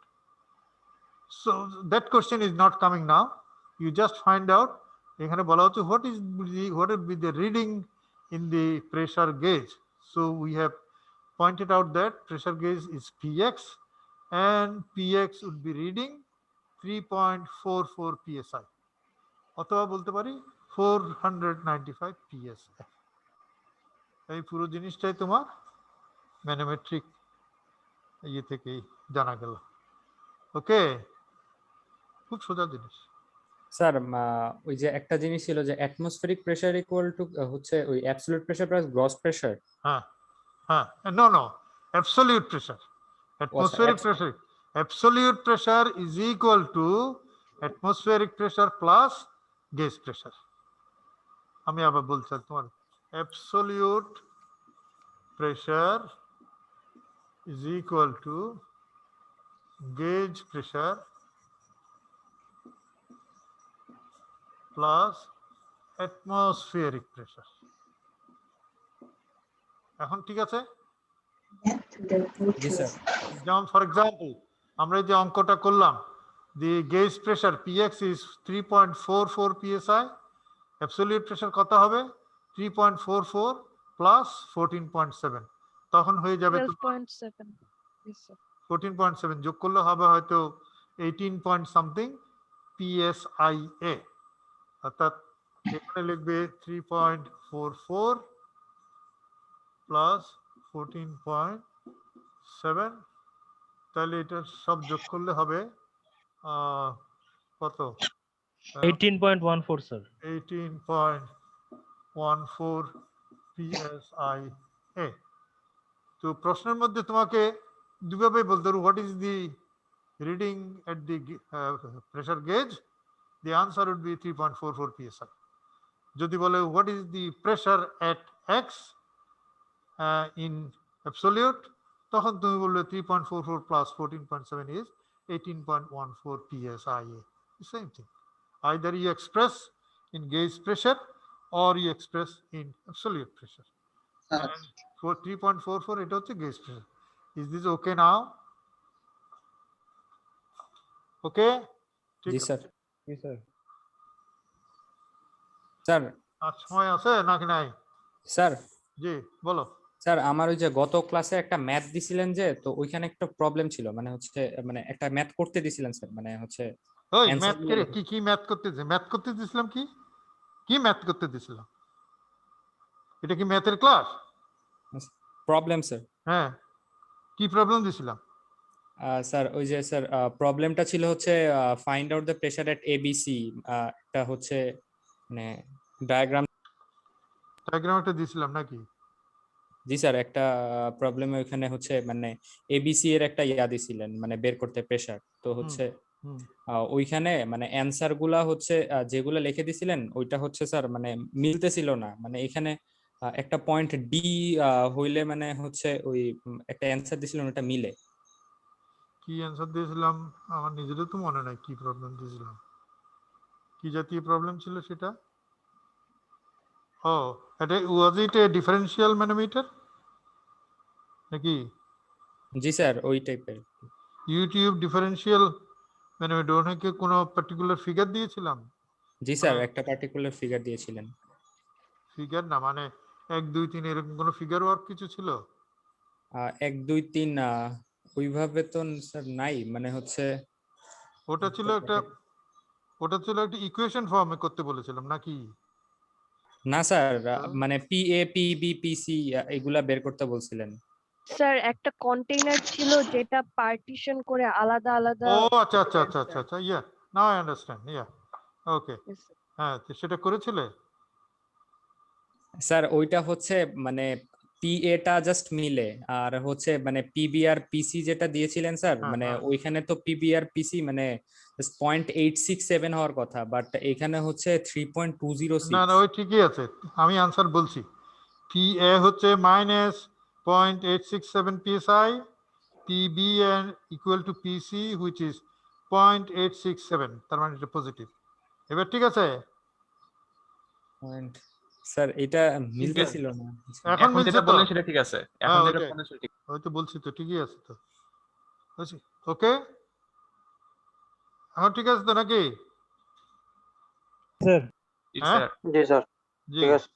So that question is not coming now. You just find out এখানে বলা হচ্ছে what would be the reading in the pressure gauge. So we have pointed out that pressure gauge is Px and Px would be reading 3.44 PSI. অথবা বলতে পারি 495 PSI. এই পুরো জিনিসটাই তোমার ম্যানোমেট্রিক ইয়ে থেকেই জানা গেল। ওকে, খুব সোজা জিনিস। স্যার ওই যে একটা জিনিস ছিল যে অ্যাটমসফেরিক প্রেসার ইকুয়াল টু হচ্ছে ওই absolute pressure plus gross pressure. হ্যাঁ হ্যাঁ, no absolute pressure, atmospheric pressure, absolute pressure is equal to atmospheric pressure plus gauge pressure. আমি আবার বলছি তোমার absolute pressure is equal to gauge pressure plus atmospheric pressure. এখন ঠিক আছে? জি স্যার। যেমন ফর এক্সাম্পল আমরা এই যে অঙ্কটা করলাম, the gauge pressure px is 3.44 psi, absolute pressure কত হবে 3.44 plus 14.7, তখন হয়ে যাবে 12.7 yes sir 14.7 যোগ করলে হবে হয়তো 18 point something psia, অর্থাৎ এখানে লিখবে 3.44 plus 14.7, তাহলে এটা সব যোগ করলে হবে কত 18.14 স্যার 18.14 psia। তো প্রশ্নের মধ্যে তোমাকে দুভাবে বলতে হবে what is the reading at the pressure gauge, the answer would be 3.44 psi। যদি বলে what is the pressure at X in absolute, তখন তুমি বললে 3.44 plus 14.7 is 18.14 psia, the same thing. Either you express in gauge pressure or you express in absolute pressure. And for 3.44 এটা হচ্ছে gauge pressure. Is this okay now? Okay? জি sir. জি sir. Sir আর সময় আছে নাকি নাই? স্যার জি বলো। স্যার আমার ওই যে গত ক্লাসে একটা ম্যাথ দিছিলেন যে, তো ওইখানে একটা প্রবলেম ছিল, মানে হচ্ছে মানে একটা ম্যাথ করতে দিছিলেন স্যার, মানে হচ্ছে ওই answer ম্যাথ গুলো কি কি ম্যাথ করতে দিয়েছে? ম্যাথ করতে দিয়েছিলাম কি কি ম্যাথ করতে দিয়েছিলাম? এটা কি ম্যাথের ক্লাস? Problem sir. হ্যাঁ, কি প্রবলেম দিয়েছিলাম? স্যার ওই যে স্যার প্রবলেমটা ছিল হচ্ছে find out the pressure at ABC, এটা হচ্ছে মানে ডায়াগ্রাম একটা দিয়েছিলাম নাকি? জি স্যার, একটা প্রবলেমে ওখানে হচ্ছে মানে এবিসি এর একটা ইয়া দিছিলেন, মানে বের করতে প্রেসার, তো হচ্ছে ওইখানে মানে অ্যানসার গুলা হচ্ছে যেগুলো লিখে দিছিলেন ওইটা হচ্ছে স্যার মানে মিলতেছিল না, মানে এখানে একটা পয়েন্ট ডি হইলে মানে হচ্ছে ওই একটা অ্যানসার দিছিলেন ওটা মিলে। কি অ্যানসার দিয়েছিলাম আমার নিজেরও তো মনে নাই কি প্রবলেম দিয়েছিলাম, কি জাতীয় প্রবলেম ছিল সেটা? ও এটা ওয়াজ ইট এ ডিফারেনশিয়াল ম্যানোমিটার নাকি? জি স্যার ওই টাইপের। ইউটিউব ডিফারেনশিয়াল ম্যানোমিটার, ওনাকে কোনো পার্টিকুলার ফিগার দিয়েছিলাম? জি স্যার একটা পার্টিকুলার ফিগার দিয়েছিলেন। ফিগার না মানে 1 2 3 এরকম কোনো ফিগার ওয়ার্ক কিছু ছিল? 1 2 3 ওইভাবে তো স্যার নাই, মানে হচ্ছে ওটা ছিল একটা ইকুয়েশন ফর্মে করতে বলেছিলাম নাকি? না স্যার, মানে P A P B P C এগুলা বের করতে বলছিলেন। স্যার একটা কন্টেইনার ছিল যেটা পার্টিশন করে আলাদা আলাদা। ও আচ্ছা আচ্ছা আচ্ছা আচ্ছা আচ্ছা, ইয়া নাও আই আন্ডারস্ট্যান্ড, ইয়া ওকে। হ্যাঁ তো সেটা করেছিলে? স্যার ওইটা হচ্ছে মানে পিএটা জাস্ট মিলে, আর হচ্ছে মানে পিবি আর পিসি যেটা দিয়েছিলেন স্যার, মানে ওইখানে তো পিবি আর পিসি মানে 0.867 হওয়ার কথা, বাট এখানে হচ্ছে 3.206। না না ওই ঠিকই আছে, আমি আনসার বলছি। পি এ হচ্ছে -0.867 psi, PB equal to PC which is 0.867, তার মানে এটা পজিটিভ। এবার ঠিক আছে? স্যার এটা মিলতেছিল না। এখন যেটা বললেন সেটা ঠিক আছে, এখন যেটা বললেন সেটা ঠিক। ওই তো বলছি তো ঠিকই আছে তো, বুঝছি। ওকে এখন ঠিক আছে তো নাকি? স্যার জি স্যার জি ঠিক আছে।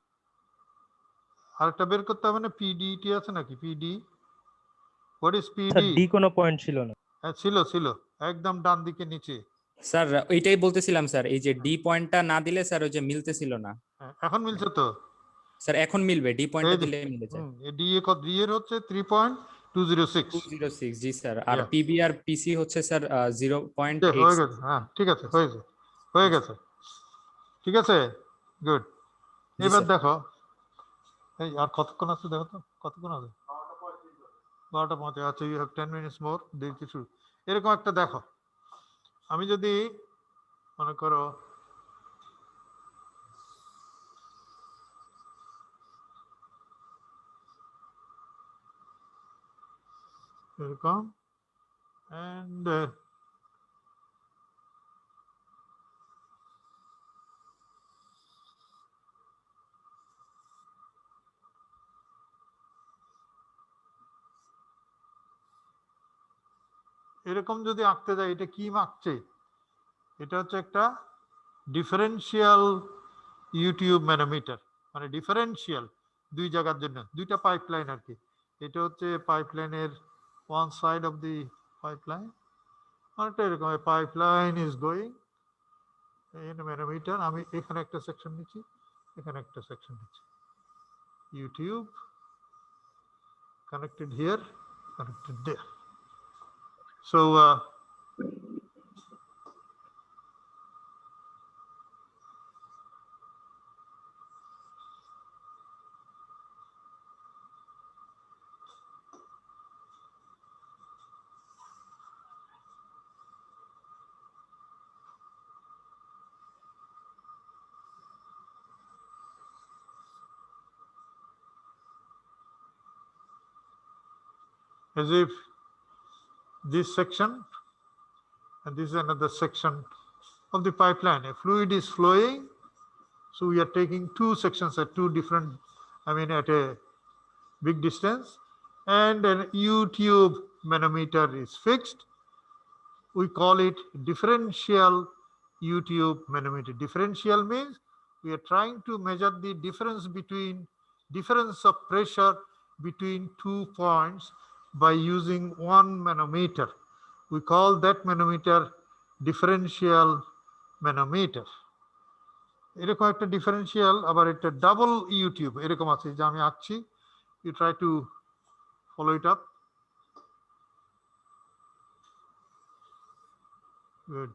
আরেকটা বের করতে হবে না, পিডিটি আছে নাকি? PD, what is sir PD? D কোনো পয়েন্ট ছিল না। হ্যাঁ ছিল ছিল, একদম ডান দিকে নিচে। স্যার ওইটাই বলতেছিলাম স্যার, এই যে ডি পয়েন্টটা না দিলে স্যার ওই যে মিলতেছিল না। এখন মিলছে তো স্যার এখন মিলবে, ডি পয়েন্টটা দিলে মিলে যায়। ডি এর হচ্ছে 3.206। 206 জি স্যার, আর পিবি আর পিসি হচ্ছে স্যার 0.8। হয়ে গেছে, হ্যাঁ ঠিক আছে, হয়ে গেছে ঠিক আছে, গুড। এবার দেখো এই আর কতক্ষণ আছে দেখো তো, কতক্ষণ আছে? 12:35। আচ্ছা ইউ হ্যাভ 10 মিনিটস মোর, দেখছি শুরু। এরকম একটা দেখো, আমি যদি মনে করো এরকম and এরকম যদি আঁকতে যাই, এটা কি আঁকছে? এটা হচ্ছে একটা ডিফারেন্সিয়াল ইউটিউব ম্যানোমিটার, মানে ডিফারেন্সিয়াল দুই জায়গার জন্য, দুইটা পাইপলাইন আর কি। এটা হচ্ছে পাইপলাইনের one side of the pipeline, অনেকটা এরকম pipeline is going in manometer. আমি এখানে একটা সেকশন নিচ্ছি, এখানে একটা সেকশন নিচ্ছি। YouTube connected here, connected there. So as if this section and this is another section of the pipeline. A fluid is flowing, so we are taking two sections at two different, at a big distance, and an U-tube manometer is fixed. We call it differential U-tube manometer. Differential means we are trying to measure the difference of pressure between 2 points by using one manometer. We call that manometer differential manometer. এরকম একটা differential, আবার একটা double YouTube এরকম আছে, যে আমি আঁকছি। You try to follow it up. Good.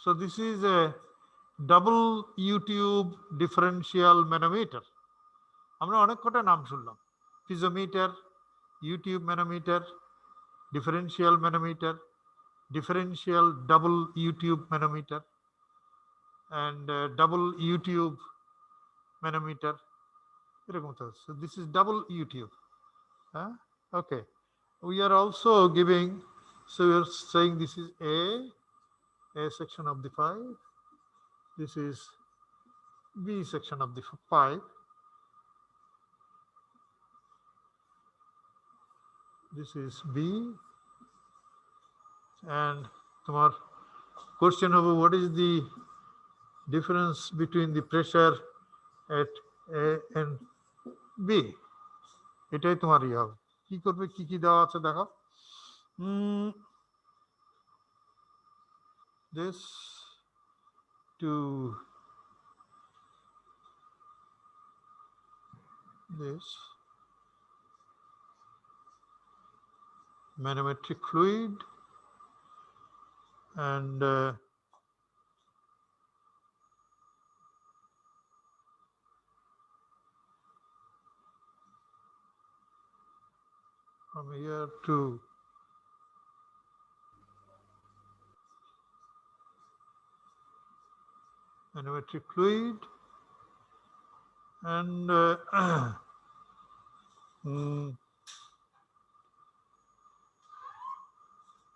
So this is a double U-tube differential manometer. আমরা অনেক কটা নাম শুনলাম, piezometer, U tube manometer, differential manometer, differential double U-tube manometer, and double U-tube manometer. So this is double U-tube. Okay. We are also giving, so we are saying this is A section of the pipe. This is B section of the pipe. This is B. And tomorrow question of what is the difference between the pressure at A and B. এটাই তোমার ইয়ে হবে। কি করবে, কি কি দেওয়া আছে দেখো। This to this manometric fluid, and from here to manometric fluid, and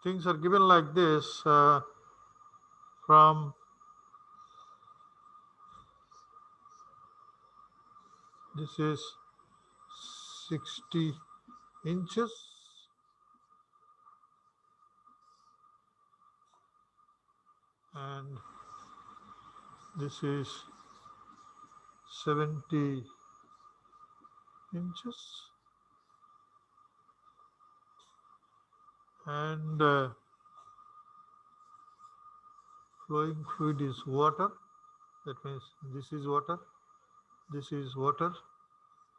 things are given like this from this is 60 inches, and this is 70 inches, and flowing fluid is water. That means this is water, this is water,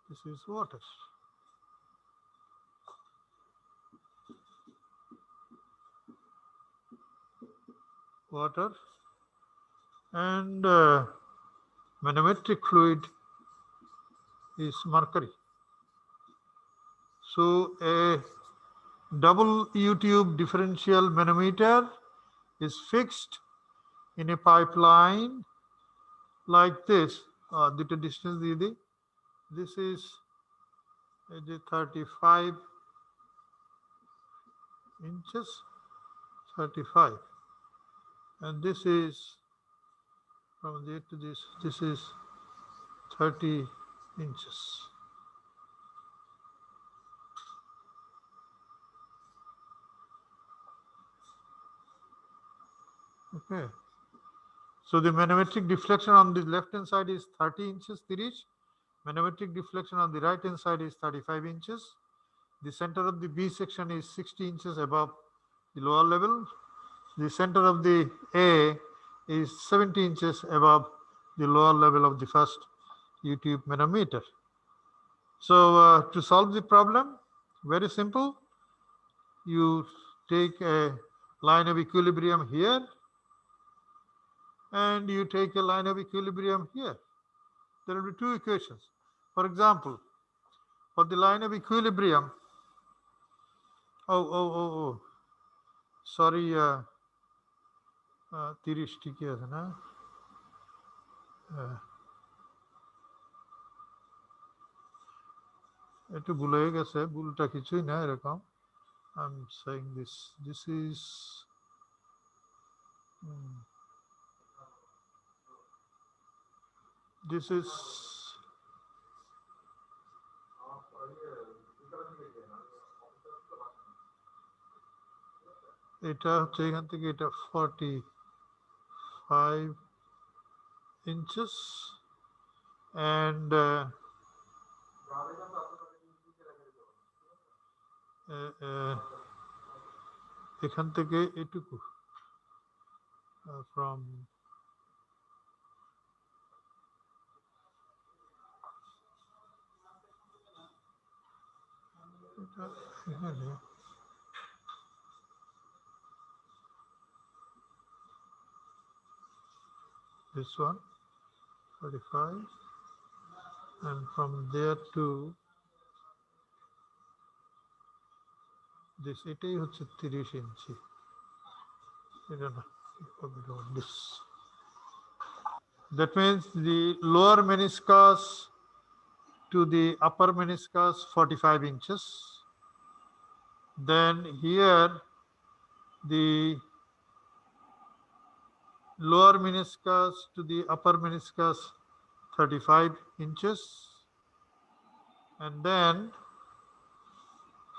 this is water. water, and manometric fluid is mercury. So a double U-tube differential manometer is fixed in a pipeline like this. The distance this is 35 inches, 35, and this is from there to this is 30 inches. Okay. So the manometric deflection on the left hand side is 30 inches, Tirish. Manometric deflection on the right hand side is 35 inches. The center of the B section is 60 inches above the lower level. The center of the A is 70 inches above the lower level of the first U-tube manometer. So to solve the problem, very simple. You take a line of equilibrium here, and you take a line of equilibrium here. There will be two equations. For example, for the line of equilibrium, sorry, Tirish ঠিকই আছে না? একটু ভুল হয়ে গেছে, ভুলটা কিছুই না এরকম. I'm saying this is এটা হচ্ছে এখান থেকে এটা 45 inches and এখান থেকে এটুকু from this one 45, and from there to this এটাই হচ্ছে 30 ইঞ্চি. এটা না, this. That means the lower meniscus to the upper meniscus 45 inches. Then here the lower meniscus to the upper meniscus 35 inches, and then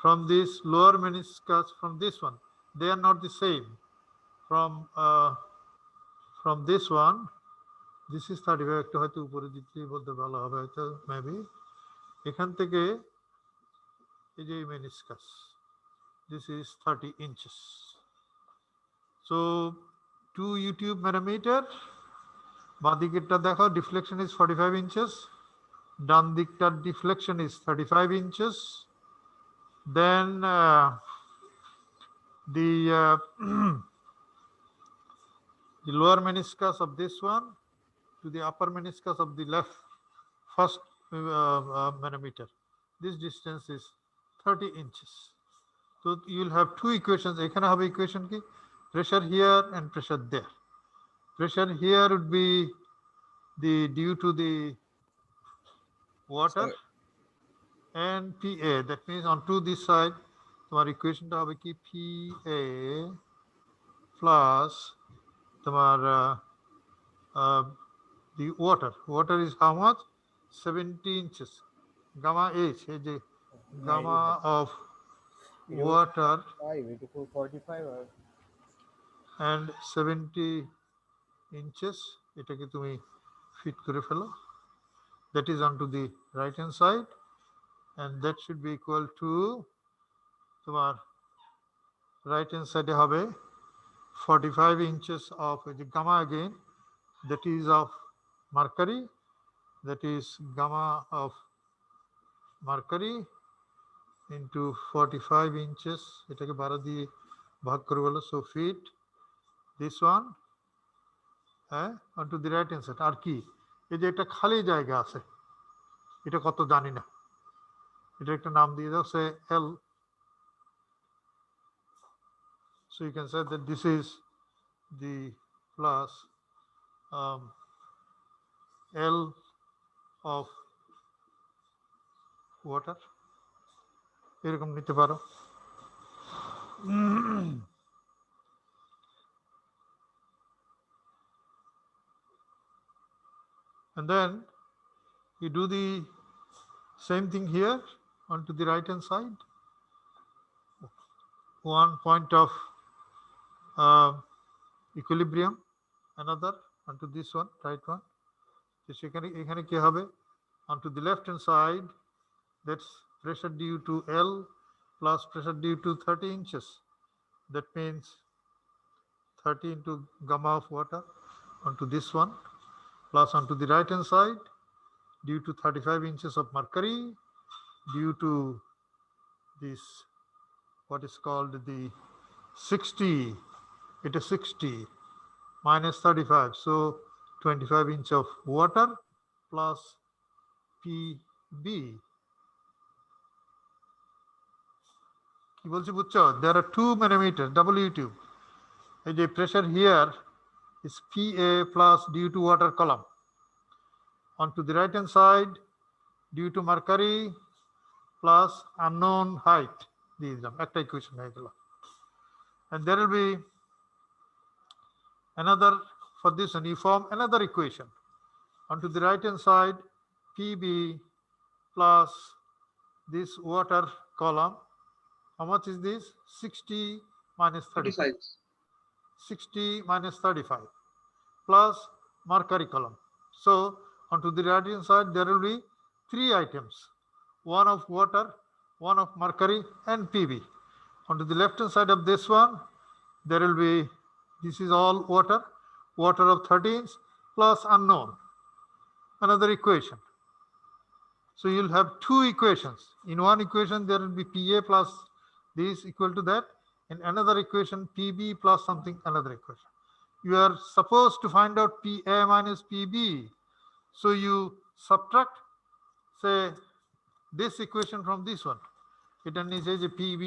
from this lower meniscus, from this one, they are not the same. From this one, this is 35. একটু হয়তো উপরে দিতে বলতে ভালো হবে হয়তো maybe. এখান থেকে এই যে meniscus, this is 30 inches. So 2 U-tube manometer, বাঁ দিকেরটা দেখো deflection is 45 inches, ডান দিকটার deflection is 35 inches. Then the lower meniscus of this one to the upper meniscus of the left first manometer, this distance is 30 inches. So you will have two equations. এখানে হবে equation কি? Pressure here and pressure there. Pressure here would be due to the water and PA. That means onto this side, তোমার ইকুয়েশনটা হবে কি PA plus তোমার the water is how much? 70 inches. Gamma H, এই যে gamma of water 45 and 70 inches, এটাকে তুমি fit করে ফেলো. That is onto the right hand side, and that should be equal to তোমার right hand side হবে 45 inches of the gamma again, that is of mercury, that is gamma of mercury into 45 inches, এটাকে 12 দিয়ে ভাগ করে বলো. So feet, this one হ্যাঁ onto the right hand side আর কি এই যে একটা খালি জায়গা আছে এটা কত জানি না এটা একটা নাম দিয়ে দাও সে L so you can say that this is the plus L of water এরকম নিতে পারো and then you do the same thing here onto the right hand side one point of equilibrium another onto this one right one so সেখানে এখানে কি হবে onto the left hand side that's pressure due to L plus pressure due to 30 inches that means 30 into gamma of water onto this one plus onto the right hand side due to 35 inches of mercury due to this what is called the 60 it is 60 minus 35 so 25 inch of water plus PB কি বলছি বুঝছো there are two manometers W tube এই যে pressure here is PA plus due to water column onto the right hand side due to mercury plus unknown height দিয়ে দিলাম একটা equation হয়ে গেল and there will be another for this and you form another equation onto the right hand side PB plus this water column how much is this 60 minus 35 60 minus 35 plus mercury column so onto the right hand side there will be three items one of water one of mercury and PB onto the left hand side of this one there will be this is all water water of 13 plus unknown another equation so you'll have two equations in one equation there will be PA plus this equal to that in another equation PB plus something another equation you are supposed to find out PA minus PB so you subtract say this equation from this one এটা নিচে যে PB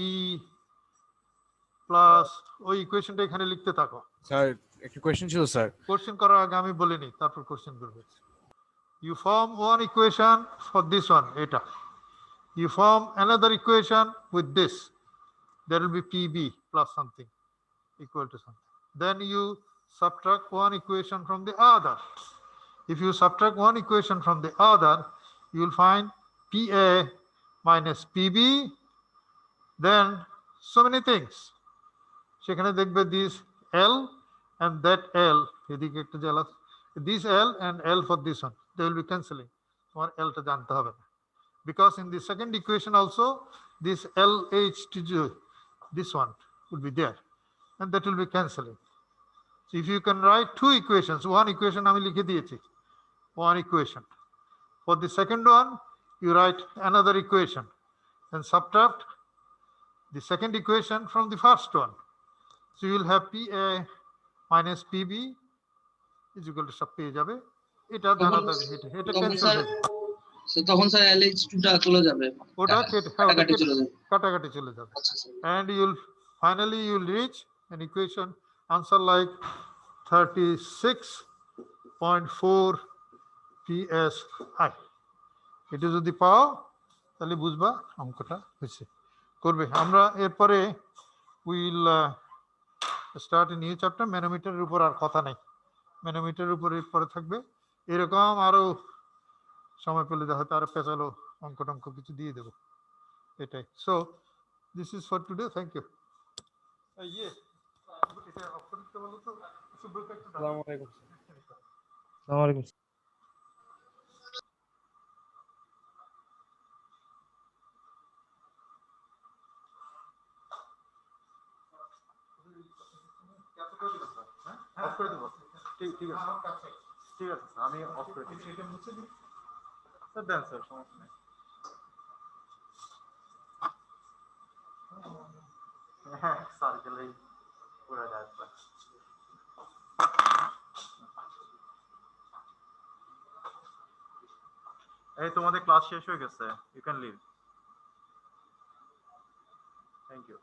plus ওই ইকুয়েশনটা এখানে লিখতে থাকো sir একটা question ছিল sir question করার আগে আমি বলিনি তারপর কোশ্চেন করবে you form one equation for this one eta you form another equation with this there will be PB plus something equal to something then you subtract one equation from the other if you subtract one equation from the other you will find PA minus PB then so many things সেখানে দেখবে this L and that L এদিকে একটা jealous this L and L for this one they will be cancelling তোমার L টা জানতে হবে না because in the second equation also this LH to this one would be there and that will be cancelling so if you can write two equations one equation আমি লিখে দিয়েছি one equation for the second one you write another equation and subtract the second equation from the first one so you will have PA minus PB is equal to সব পেয়ে যাবে এটা জানাতে এটা cancel তখন স্যার LH2 টা চলে যাবে ওটা কাটাকাটি চলে যাবে কাটাকাটি চলে যাবে and you'll finally you'll reach an equation answer like 36.4 psi এটা যদি পাও তাহলে বুঝবা অঙ্কটা হয়েছে করবে আমরা এরপরে will start a new chapter ম্যানোমিটারের উপর আর কথা নাই ম্যানোমিটারের উপর পরে থাকবে এরকম আরো সময় পেলে হয়তো আরো পেঁচালো অঙ্ক টঙ্ক কিছু দিয়ে দেবো এটাই so this is for today thank you ইয়ে এটা অফ করতে বলো তো সুব্রত একটু আসসালামু আলাইকুম আসসালামু আলাইকুম অফ করে দেবো ঠিক ঠিক আছে ঠিক আছে আমি অফ করে দিচ্ছি এটা মুছে দিই স্যার দেন স্যার সমস্যা নেই হ্যাঁ সার্কেলেই পুরো যায় এই তোমাদের ক্লাস শেষ হয়ে গেছে, you can leave. Thank you.